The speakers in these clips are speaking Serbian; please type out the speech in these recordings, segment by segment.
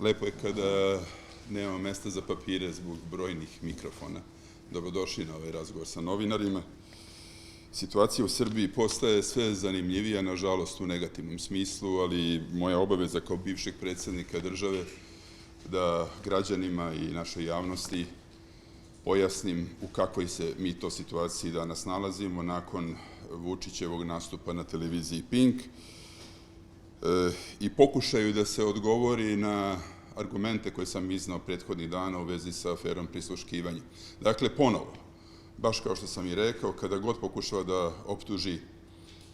Lepo je kada nema mesta za papire zbog brojnih mikrofona. Dobrodošli na ovaj razgovor sa novinarima. Situacija u Srbiji postaje sve zanimljivija, nažalost u negativnom smislu, ali moja obaveza kao bivšeg predsjednika države da građanima i našoj javnosti pojasnim u kakvoj se mi to situaciji danas nalazimo nakon Vučićevog nastupa na televiziji Pink i pokušaju da se odgovori na argumente koje sam iznao prethodnih dana u vezi sa aferom prisluškivanja. Dakle, ponovo, baš kao što sam i rekao, kada god pokušava da optuži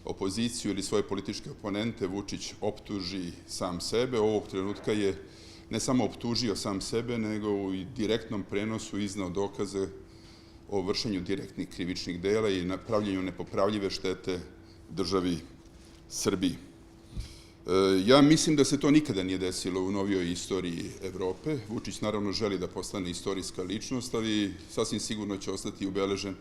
opoziciju ili svoje političke oponente, Vučić optuži sam sebe. Ovog trenutka je ne samo optužio sam sebe, nego u direktnom prenosu iznao dokaze o vršenju direktnih krivičnih dela i napravljanju nepopravljive štete državi Srbiji. Ja mislim da se to nikada nije desilo u novijoj istoriji Evrope. Vučić naravno želi da postane istorijska ličnost, ali sasvim sigurno će ostati ubeležen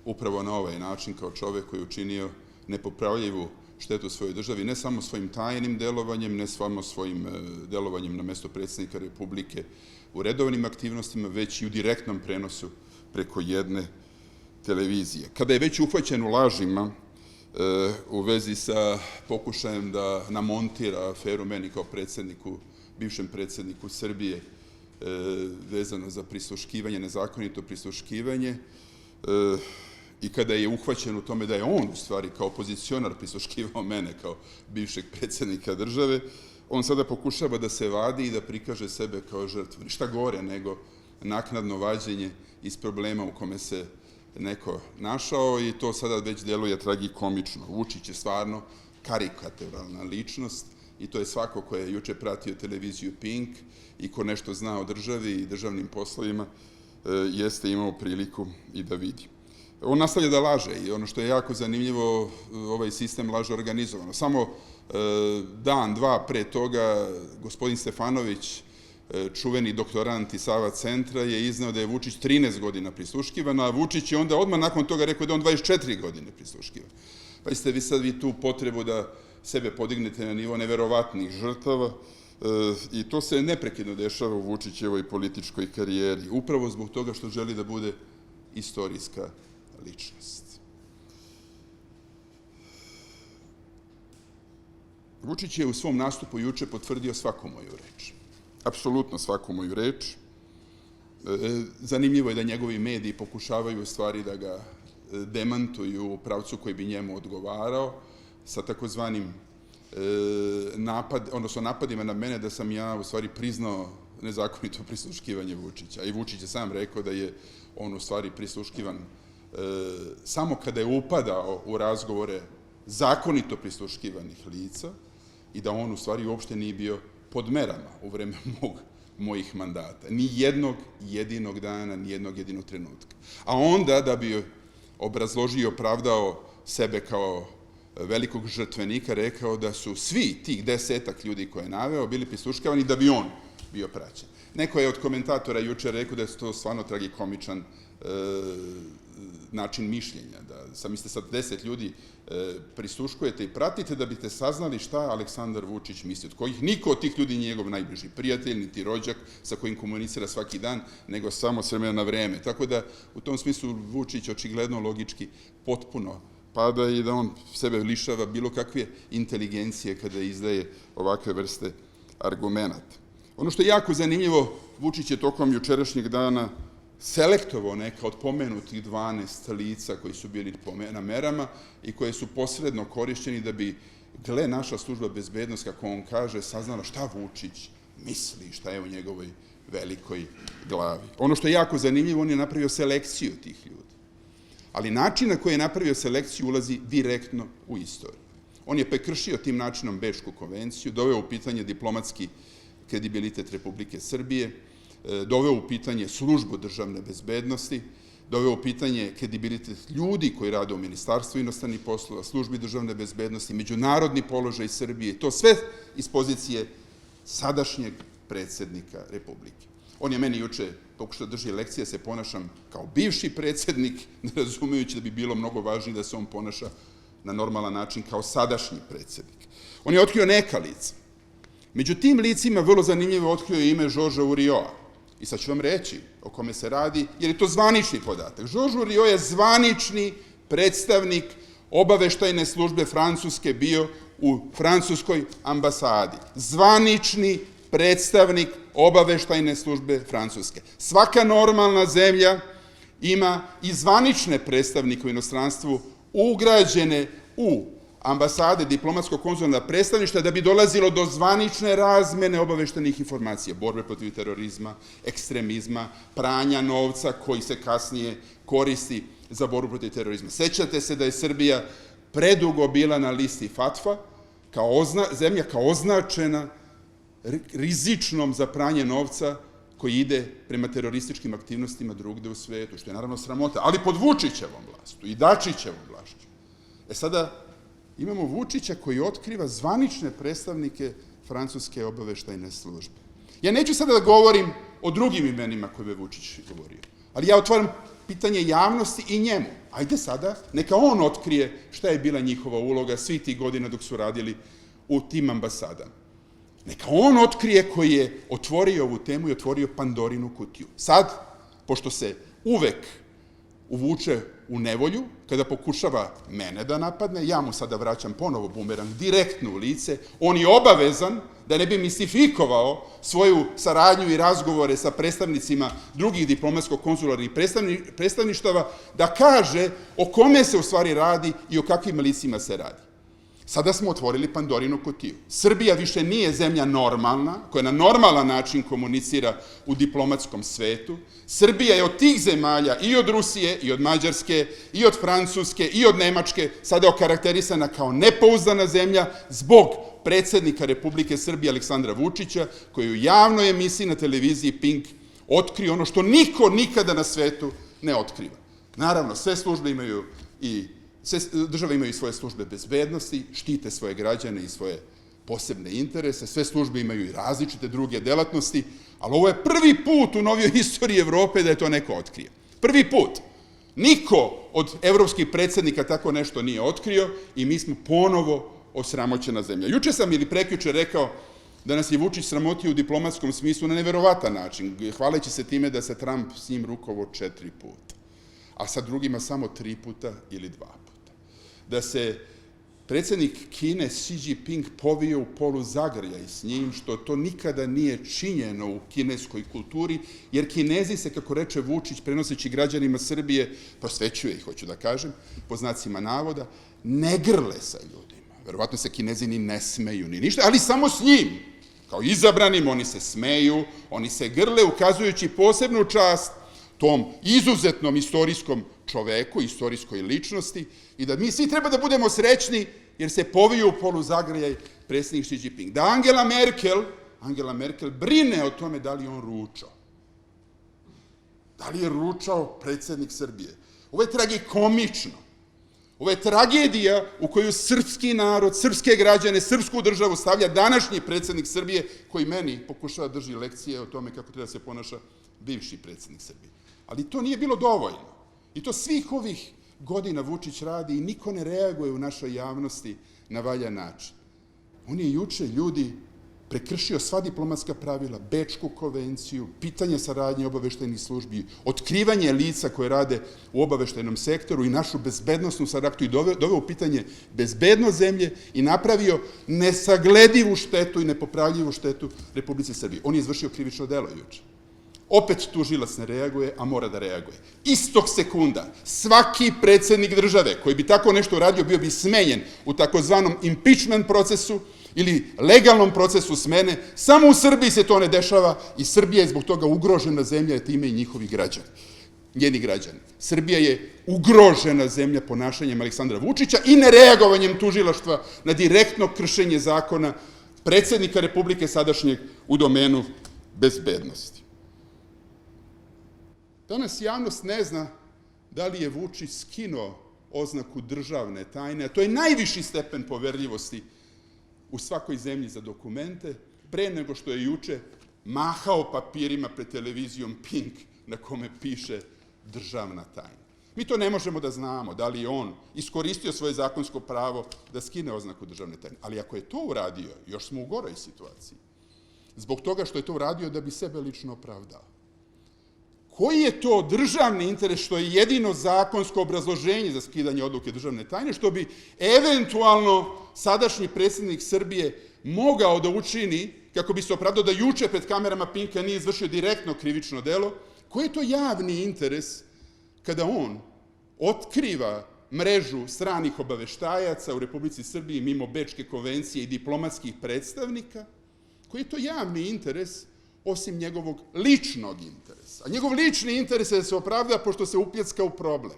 upravo na ovaj način kao čovek koji je učinio nepopravljivu štetu svojoj državi, ne samo svojim tajnim delovanjem, ne samo svojim delovanjem na mesto predsjednika Republike u redovnim aktivnostima, već i u direktnom prenosu preko jedne televizije. Kada je već uhvaćen u lažima u vezi sa pokušajem da namontira aferu meni kao predsjedniku, bivšem predsjedniku Srbije, vezano za prisluškivanje, nezakonito prisluškivanje, i kada je uhvaćen u tome da je on u stvari kao opozicionar prisluškivao mene kao bivšeg predsjednika države, on sada pokušava da se vadi i da prikaže sebe kao žrtvu. Ništa gore nego naknadno vađenje iz problema u kome se neko našao i to sada već deluje tragikomično. Vučić je stvarno karikaturalna ličnost i to je svako ko je juče pratio televiziju Pink i ko nešto zna o državi i državnim poslovima jeste imao priliku i da vidi. On nastavlja da laže i ono što je jako zanimljivo, ovaj sistem laže organizovano. Samo dan, dva pre toga gospodin Stefanović, čuveni doktorant iz Sava centra, je iznao da je Vučić 13 godina prisluškivan, a Vučić je onda odmah nakon toga rekao da je on 24 godine prisluškivan. Pa ste vi sad tu potrebu da sebe podignete na nivo neverovatnih žrtava i to se neprekidno dešava u Vučićevoj političkoj karijeri, upravo zbog toga što želi da bude istorijska ličnost. Vučić je u svom nastupu juče potvrdio svaku moju reč. Apsolutno svaku moju reč. Zanimljivo je da njegovi mediji pokušavaju u stvari da ga demantuju u pravcu koji bi njemu odgovarao sa takozvanim napadima na mene da sam ja u stvari priznao nezakonito prisluškivanje Vučića. I Vučić je sam rekao da je on u stvari prisluškivan samo kada je upadao u razgovore zakonito prisluškivanih lica i da on u stvari uopšte nije bio pod merama u vreme mojih mandata. Ni jednog jedinog dana, ni jednog jedinog trenutka. A onda, da bi obrazložio i opravdao sebe kao velikog žrtvenika, rekao da su svi tih 10 ljudi koje je naveo bili prisluškivani da bi on bio praćen. Neko je od komentatora juče rekao da je to stvarno tragikomičan način mišljenja, da sam mislite sad 10 ljudi prisluškujete i pratite da biste saznali šta Aleksandar Vučić misli, od kojih niko od tih ljudi nije njegov najbliži prijatelj, niti rođak sa kojim komunicira svaki dan, nego samo s vremena na vreme. Tako da u tom smislu Vučić očigledno logički potpuno pada i da on sebe lišava bilo kakve inteligencije kada izdaje ovakve vrste argumenata. Ono što je jako zanimljivo, Vučić je tokom jučerašnjeg dana selektovao neka od pomenutih 12 lica koji su bili na merama i koje su posredno korišćeni da bi, gle, naša služba bezbednosti, kako on kaže, saznala šta Vučić misli, šta je u njegovoj velikoj glavi. Ono što je jako zanimljivo, on je napravio selekciju tih ljudi. Ali način na koji je napravio selekciju ulazi direktno u istoriju. On je prekršio tim načinom Bečku konvenciju, doveo u pitanje diplomatski kredibilitet Republike Srbije, doveo u pitanje službu državne bezbednosti, doveo u pitanje kredibilitet ljudi koji rade u Ministarstvu inostranih poslova, službi državne bezbednosti, međunarodni položaj Srbije, to sve iz pozicije sadašnjeg predsjednika Republike. On je meni juče pokušao da drži lekcije, se ponašam kao bivši predsjednik, ne razumejući da bi bilo mnogo važnije da se on ponaša na normalan način kao sadašnji predsjednik. On je otkrio neka lica Među tim licima vrlo zanimljivo otkrio je ime Žorža Urioa. I sad ću vam reći o kome se radi, jer je to zvanični podatak. Žorž Urio je zvanični predstavnik obaveštajne službe Francuske bio u francuskoj ambasadi. Zvanični predstavnik obaveštajne službe Francuske. Svaka normalna zemlja ima i zvanične predstavnike u inostranstvu ugrađene u ambasade, diplomatsko-konzularna predstavništva da bi dolazilo do zvanične razmene obaveštenih informacija, borbe protiv terorizma, ekstremizma, pranja novca koji se kasnije koristi za borbu protiv terorizma. Sećate se da je Srbija predugo bila na listi FATF-a, zemlja kao označena rizičnom za pranje novca koji ide prema terorističkim aktivnostima drugde u svetu, što je naravno sramota, ali pod Vučićevom vlastu i Dačićevom vlašću. Sada imamo Vučića koji otkriva zvanične predstavnike francuske obaveštajne službe. Ja neću sada da govorim o drugim imenima koje je Vučić govorio, ali ja otvaram pitanje javnosti i njemu. Ajde sada, neka on otkrije šta je bila njihova uloga svih tih godina dok su radili u tim ambasadama. Neka on otkrije koji je otvorio ovu temu i otvorio Pandorinu kutiju. Sad, pošto se uvek uvuče u nevolju, kada pokušava mene da napadne, ja mu sada vraćam ponovo bumerang direktno u lice, on je obavezan da ne bi mistifikovao svoju saradnju i razgovore sa predstavnicima drugih diplomatsko-konzularnih predstavništava, da kaže o kome se u stvari radi i o kakvim licima se radi. Sada smo otvorili Pandorinu kutiju. Srbija više nije zemlja normalna, koja na normalan način komunicira u diplomatskom svetu. Srbija je od tih zemalja, i od Rusije, i od Mađarske, i od Francuske, i od Nemačke, sada okarakterisana kao nepouzdana zemlja zbog predsednika Republike Srbije Aleksandra Vučića, koji u javnoj emisiji na televiziji Pink otkrio ono što niko nikada na svetu ne otkriva. Naravno, sve službe imaju države imaju i svoje službe bezbednosti, štite svoje građane i svoje posebne interese, sve službe imaju i različite druge delatnosti, ali ovo je prvi put u novijoj istoriji Evrope da je to neko otkrio. Prvi put. Niko od evropskih predsednika tako nešto nije otkrio i mi smo ponovo osramoćena zemlja. Juče sam ili prekjuče rekao da nas je Vučić sramotio u diplomatskom smislu na neverovatan način, hvaleći se time da se Trump s njim rukovao 4 puta, a sa drugima samo 3 puta ili 2 puta. Da se predsednik Kine Xi Jinping povio u poluzagrljaj s njim, što to nikada nije činjeno u kineskoj kulturi, jer Kinezi se, kako reče Vučić, prenoseći građanima Srbije, prosvećuje ih, hoću da kažem, po znacima navoda, ne grle sa ljudima. Verovatno se Kinezi ni ne smeju, ni ništa, ali samo s njim. Kao izabranim, oni se smeju, oni se grle, ukazujući posebnu čast tom izuzetnom istorijskom čoveku, istorijskoj ličnosti, i da mi svi treba da budemo srećni jer se poviju u poluzagrljaj predsednik Xi Jinping. Da Angela Merkel brine o tome da li on ručao. Da li je ručao predsednik Srbije. Ovo je tragikomično. Ovo je tragedija u koju srpski narod, srpske građane, srpsku državu stavlja današnji predsednik Srbije, koji meni pokušava drži lekcije o tome kako treba se ponaša bivši predsednik Srbije. Ali to nije bilo dovoljno. I to svih ovih godina Vučić radi i niko ne reaguje u našoj javnosti na valjan način. On je juče, ljudi, prekršio sva diplomatska pravila, Bečku konvenciju, pitanje saradnje obaveštajnih službi, otkrivanje lica koje rade u obaveštajnom sektoru i našu bezbednosnu saradnju i doveo u pitanje bezbednost zemlje i napravio nesagledivu štetu i nepopravljivu štetu Republici Srbiji. On je izvršio krivično delo juče. Opet tužilac ne reaguje, a mora da reaguje. Istog sekunda svaki predsednik države koji bi tako nešto uradio bio bi smenjen u takozvanom impeachment procesu ili legalnom procesu smene. Samo u Srbiji se to ne dešava i Srbija je zbog toga ugrožena zemlja, time i njihovi građani, njeni građani. Srbija je ugrožena zemlja ponašanjem Aleksandra Vučića i nereagovanjem tužilaštva na direktno kršenje zakona predsednika Republike sadašnjeg u domenu bezbednosti. Danas javnost ne zna da li je Vučić skinuo oznaku državne tajne, a to je najviši stepen poverljivosti u svakoj zemlji za dokumente, pre nego što je juče mahao papirima pred televizijom Pink na kome piše državna tajna. Mi to ne možemo da znamo, da li je on iskoristio svoje zakonsko pravo da skine oznaku državne tajne, ali ako je to uradio, još smo u goroj situaciji. zbog toga što je to uradio da bi sebe lično opravdao. Koji je to državni interes, što je jedino zakonsko obrazloženje za skidanje odluke državne tajne, što bi eventualno sadašnji predsjednik Srbije mogao da učini kako bi se opravdao da juče pred kamerama Pinka nije izvršio direktno krivično delo? Koji je to javni interes kada on otkriva mrežu stranih obaveštajaca u Republici Srbiji mimo Bečke konvencije i diplomatskih predstavnika? Koji je to javni interes osim njegovog ličnog interesa? A njegov lični interes je da se opravda pošto se upljecka u problem.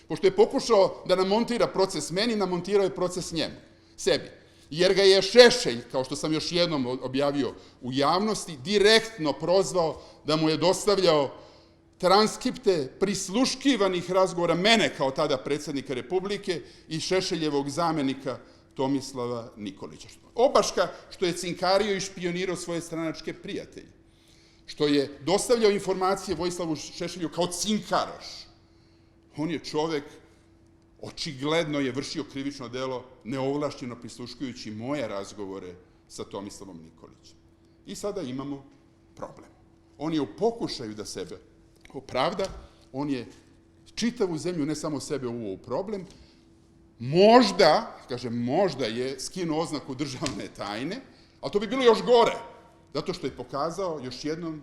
Pošto je pokušao da namontira proces meni, namontirao je proces njemu, sebi. Jer ga je Šešelj, kao što sam još jednom objavio u javnosti, direktno prozvao da mu je dostavljao transkripte prisluškivanih razgovora mene kao tada predsjednika Republike i Šešeljevog zamenika Tomislava Nikolića. Obaška što je cinkario i špionirao svoje stranačke prijatelje. Što je dostavljao informacije Vojislavu Šešelju kao cinkaroš. On je čovek, očigledno je vršio krivično delo neovlašćeno prisluškujući moje razgovore sa Tomislavom Nikolićem. I sada imamo problem. On je u pokušaju da sebe opravda, on je čitavu zemlju, ne samo sebe, uveo u problem. Možda, kažem možda, je skinuo oznaku državne tajne, ali to bi bilo još gore, zato što je pokazao još jednom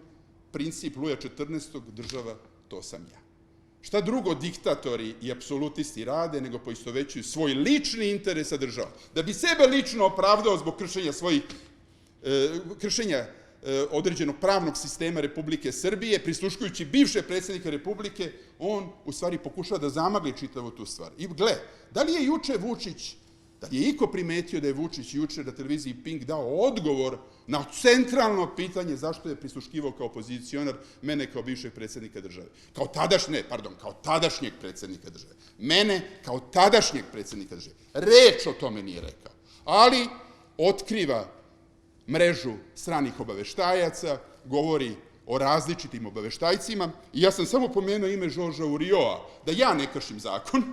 princip Luja XIV. Država, to sam ja. Šta drugo diktatori i apsolutisti rade nego poistovećuju svoj lični interes sa državom? Da bi sebe lično opravdao zbog kršenja određenog pravnog sistema Republike Srbije, prisluškujući bivše predsjednika Republike, on u stvari pokušava da zamagli čitavu tu stvar. I gle, da li je juče Vučić, da li je iko primetio da je Vučić juče na televiziji Pink dao odgovor na centralno pitanje zašto je prisluškivao kao opozicionar mene kao bivšeg predsjednika države? Kao tadašnjeg predsjednika države. Mene kao tadašnjeg predsjednika države. Reč o tome nije rekao. Ali otkriva mrežu stranih obaveštajaca, govori o različitim obaveštajcima i ja sam samo pomenuo ime Žorža Urioa, da ja ne kršim zakon,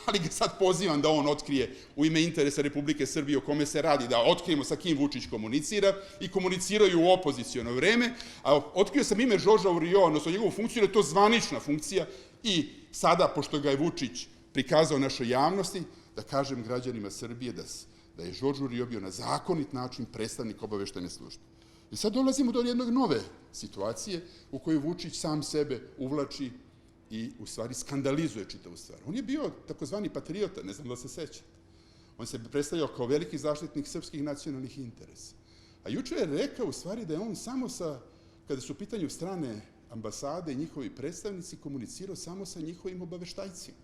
ali ga sad pozivam da on otkrije u ime interesa Republike Srbije o kome se radi, da otkrijemo sa kim Vučić komunicira i komuniciraju u opoziciono vreme, a otkrio sam ime Žorža Urioa, odnosno njegovu funkciju, jer je to zvanična funkcija i sada, pošto ga je Vučić prikazao našoj javnosti, da kažem građanima Srbije da je Žorž Urio bio na zakonit način predstavnik obaveštajne službe. I sad dolazimo do jednog nove situacije u kojoj Vučić sam sebe uvlači i u stvari skandalizuje čitavu stvar. On je bio takozvani patriota, ne znam da se sećate. On se predstavljao kao veliki zaštitnik srpskih nacionalnih interesa. A juče je rekao u stvari da je on samo kada su u pitanju strane ambasade i njihovi predstavnici, komunicirao samo sa njihovim obaveštajcima.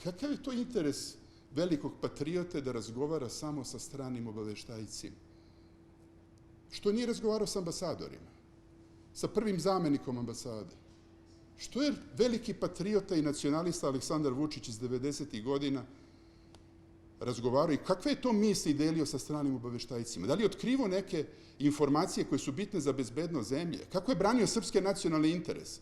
Kakav je to interes velikog patriote da razgovara samo sa stranim obaveštajcima? Što nije razgovarao sa ambasadorima, sa prvim zamenikom ambasade? Što je veliki patriota i nacionalista Aleksandar Vučić iz 90. godina razgovarao i kakve je to misli delio sa stranim obaveštajcima? Da li je otkrivo neke informacije koje su bitne za bezbednost zemlje? Kako je branio srpske nacionalne interese?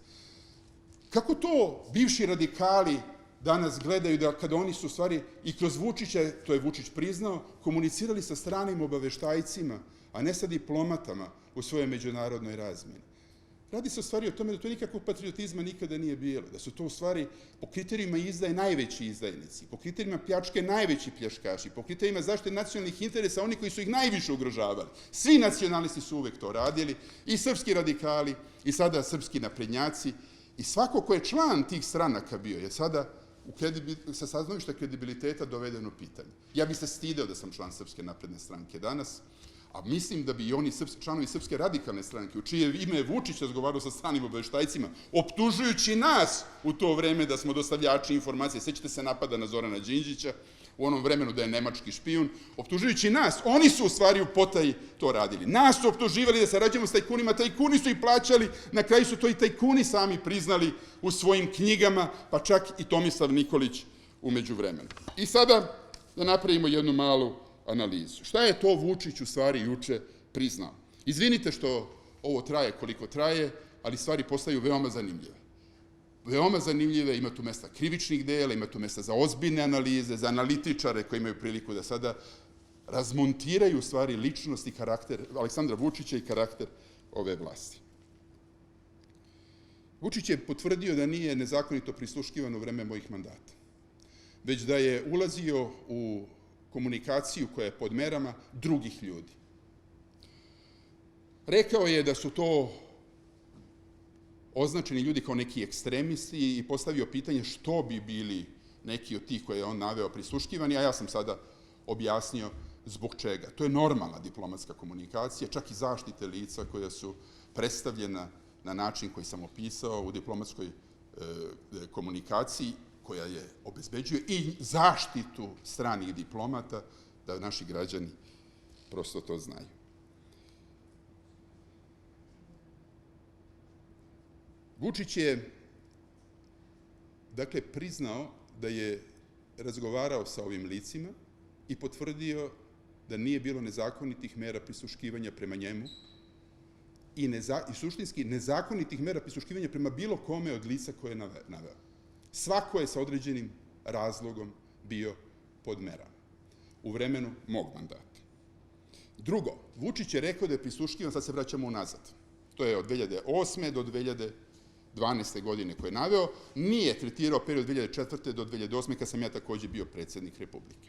Kako to bivši radikali danas gledaju da kada oni su u stvari i kroz Vučića, to je Vučić priznao, komunicirali sa stranim obaveštajcima, a ne sa diplomatama u svojoj međunarodnoj razmeni? Radi se u stvari o tome da to nikakvog patriotizma nikada nije bilo, da su to u stvari po kriterijima izdaje najveći izdajnici, po kriterijima pljačke najveći pljačkaši, po kriterijima zaštite nacionalnih interesa oni koji su ih najviše ugrožavali. Svi nacionalisti su uvek to radili, i srpski radikali, i sada srpski naprednjaci, i svako ko je član tih stranaka bio je sada sa stanovišta kredibiliteta doveden u pitanje. Ja bih se stideo da sam član Srpske napredne stranke danas, a mislim da bi i oni članovi Srpske radikalne stranke, u čije ime je Vučić razgovarao sa stranim obaveštajcima, optužujući nas u to vreme da smo dostavljači informacije, sećate se napada na Zorana Đinđića, u onom vremenu da je nemački špijun, optužujući nas, oni su u stvari u potaji to radili. Nas su optuživali da sarađujemo s tajkunima, tajkuni su ih plaćali, na kraju su to i tajkuni sami priznali u svojim knjigama, pa čak i Tomislav Nikolić u međuvremenu. I sada da napravimo jednu malu analizu. Šta je to Vučić u stvari juče priznao? Izvinite što ovo traje koliko traje, ali stvari postaju veoma zanimljive. Veoma zanimljive, ima tu mesta krivičnih dela, ima tu mesta za ozbiljne analize, za analitičare koji imaju priliku da sada razmontiraju u stvari ličnost i karakter Aleksandra Vučića i karakter ove vlasti. Vučić je potvrdio da nije nezakonito prisluškivan u vreme mojih mandata, već da je ulazio u komunikaciju koja je pod merama drugih ljudi. Rekao je da su to označeni ljudi kao neki ekstremisti i postavio pitanje što bi bili neki od tih koje je on naveo prisluškivani, a ja sam sada objasnio zbog čega. To je normalna diplomatska komunikacija, čak i zaštite lica koja su predstavljena na način koji sam opisao u diplomatskoj komunikaciji, koja je obezbeđuje i zaštitu stranih diplomata, da naši građani prosto to znaju. Vučić je, dakle, priznao da je razgovarao sa ovim licima i potvrdio da nije bilo nezakonitih mera prisluškivanja prema njemu i suštinski nezakonitih mera prisluškivanja prema bilo kome od lica koje je naveo. Svako je sa određenim razlogom bio pod merama u vremenu mog mandata. Drugo, Vučić je rekao da je prisluškivan, sad se vraćamo unazad. To je od 2008. do 2012. godine koje je naveo, nije tretirao period 2004. do 2008. kad sam ja takođe bio predsjednik Republike.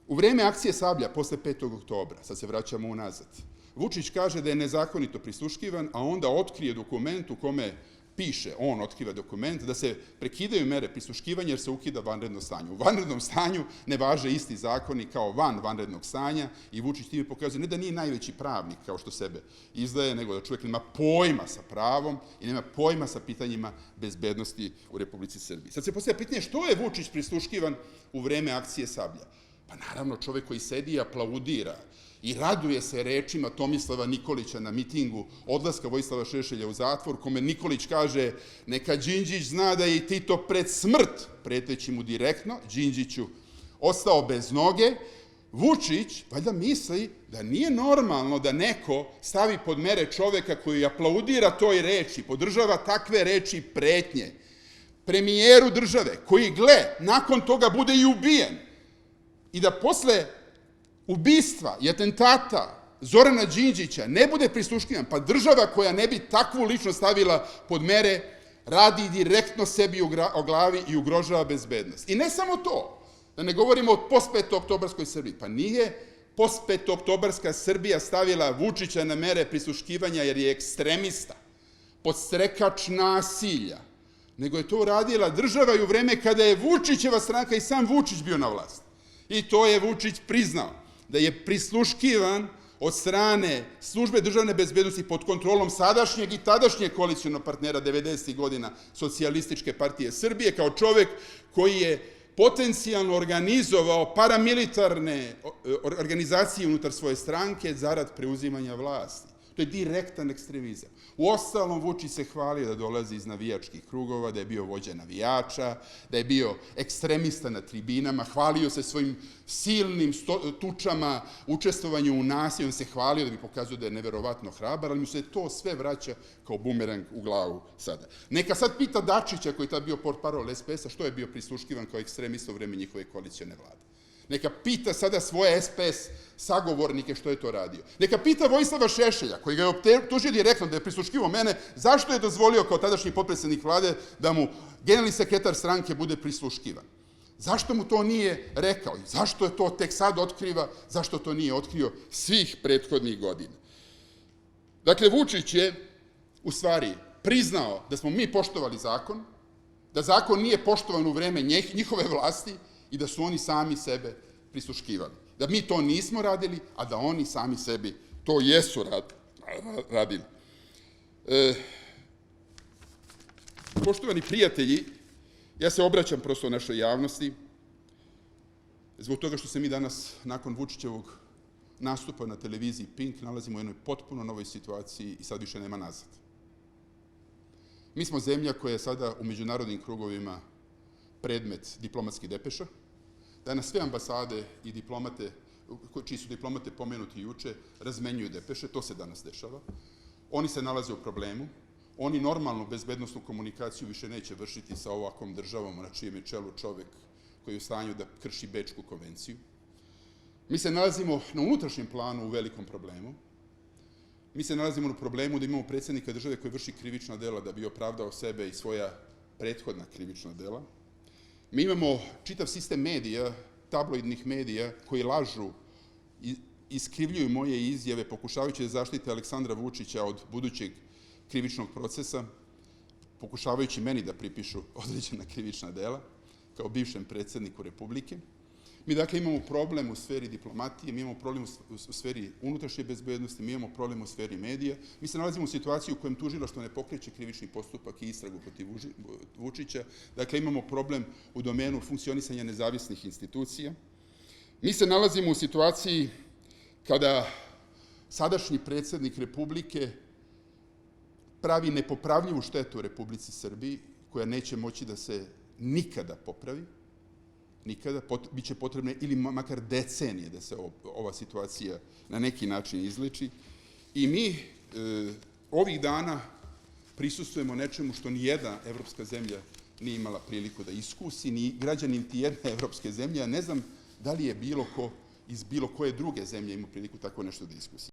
U vreme akcije Sablja, posle 5. oktobra, sad se vraćamo unazad, Vučić kaže da je nezakonito prisluškivan, a onda otkrije dokument u kome piše, on otkriva dokument, da se prekidaju mere prisluškivanja jer se ukida vanredno stanje. U vanrednom stanju ne važe isti zakoni kao van vanrednog stanja i Vučić time pokazuje ne da nije najveći pravnik kao što sebe izdaje, nego da čovjek nema pojma sa pravom i nema pojma sa pitanjima bezbednosti u Republici Srbiji. Sad se postavlja pitanje što je Vučić prisluškivan u vreme akcije Sablja? Pa naravno čovjek koji sedi i aplaudira i raduje se rečima Tomislava Nikolića na mitingu odlaska Vojislava Šešelja u zatvor, kome Nikolić kaže neka Đinđić zna da je i Tito pred smrt, preteći mu direktno, Đinđiću, ostao bez noge. Vučić valjda misli da nije normalno da neko stavi pod mere čoveka koji aplaudira toj reči, podržava takve reči pretnje premijeru države, koji nakon toga bude i ubijen i da posle ubistva i atentata Zorana Đinđića ne bude prisluškivan, pa država koja ne bi takvu ličnost stavila pod mere radi direktno sebi o glavi i ugrožava bezbednost. I ne samo to, da ne govorimo o post-petooktobarskoj Srbiji, pa nije post-petooktobarska Srbija stavila Vučića na mere prisluškivanja jer je ekstremista, podstrekač nasilja, nego je to uradila država i u vreme kada je Vučićeva stranka i sam Vučić bio na vlasti. I to je Vučić priznao, da je prisluškivan od strane službe državne bezbednosti pod kontrolom sadašnjeg i tadašnjeg koalicionog partnera 90. godina Socijalističke partije Srbije, kao čovek koji je potencijalno organizovao paramilitarne organizacije unutar svoje stranke zarad preuzimanja vlasti. To je direktan ekstremizam. Uostalom, Vučić se hvalio da dolazi iz navijačkih krugova, da je bio vođa navijača, da je bio ekstremista na tribinama, hvalio se svojim silnim tučama, učestvovanju u nasilju, on se hvalio da bi pokazao da je neverovatno hrabar, ali mu se to sve vraća kao bumerang u glavu sada. Neka sad pita Dačića, koji je tad bio portparol SPS-a, što je bio prisluškivan kao ekstremista u vreme njihove koalicione vlade. Neka pita sada svoje SPS sagovornike što je to radio. Neka pita Vojislava Šešelja, koji ga je optužio direktno da je prisluškivao mene, zašto je dozvolio kao tadašnji potpredsednik vlade da mu generalni sekretar stranke bude prisluškivan. Zašto mu to nije rekao? Zašto je to tek sad otkriva? Zašto to nije otkrio svih prethodnih godina? Dakle, Vučić je u stvari priznao da smo mi poštovali zakon, da zakon nije poštovan u vreme njihove vlasti i da su oni sami sebe prisluškivali. Da mi to nismo radili, a da oni sami sebi to jesu radili. Poštovani prijatelji, ja se obraćam prosto našoj javnosti zbog toga što se mi danas, nakon Vučićevog nastupa na televiziji Pink, nalazimo u jednoj potpuno novoj situaciji i sad više nema nazad. Mi smo zemlja koja je sada u međunarodnim krugovima predmet diplomatskih depeša. Danas sve ambasade i diplomate, čiji su diplomate pomenuti juče, razmenjuju depeše, to se danas dešava. Oni se nalaze u problemu, oni normalnu bezbednosnu komunikaciju više neće vršiti sa ovakvom državom na čijem je čelu čovek koji je u stanju da krši Bečku konvenciju. Mi se nalazimo na unutrašnjem planu u velikom problemu. Mi se nalazimo u problemu da imamo predsjednika države koji vrši krivična dela da bi opravdao sebe i svoja prethodna krivična dela. Mi imamo čitav sistem medija, tabloidnih medija, koji lažu i iskrivljuju moje izjave pokušavajući da zaštite Aleksandra Vučića od budućeg krivičnog procesa, pokušavajući meni da pripišu određena krivična dela, kao bivšem predsjedniku Republike. Mi dakle imamo problem u sferi diplomatije, mi imamo problem u sferi unutrašnje bezbednosti, mi imamo problem u sferi medija. Mi se nalazimo u situaciji u kojem tužilaštvo ne pokreće krivični postupak i istragu protiv Vučića. Dakle, imamo problem u domenu funkcionisanja nezavisnih institucija. Mi se nalazimo u situaciji kada sadašnji predsjednik Republike pravi nepopravljivu štetu Republici Srbiji, koja neće moći da se nikada popravi, nikada, biće potrebne ili makar decenije da se ova situacija na neki način izleči. I mi ovih dana prisustvujemo nečemu što ni jedna evropska zemlja nije imala priliku da iskusi, ni građanin ti jedne evropske zemlje, a ne znam da li je bilo ko iz bilo koje druge zemlje imao priliku tako nešto da iskusi.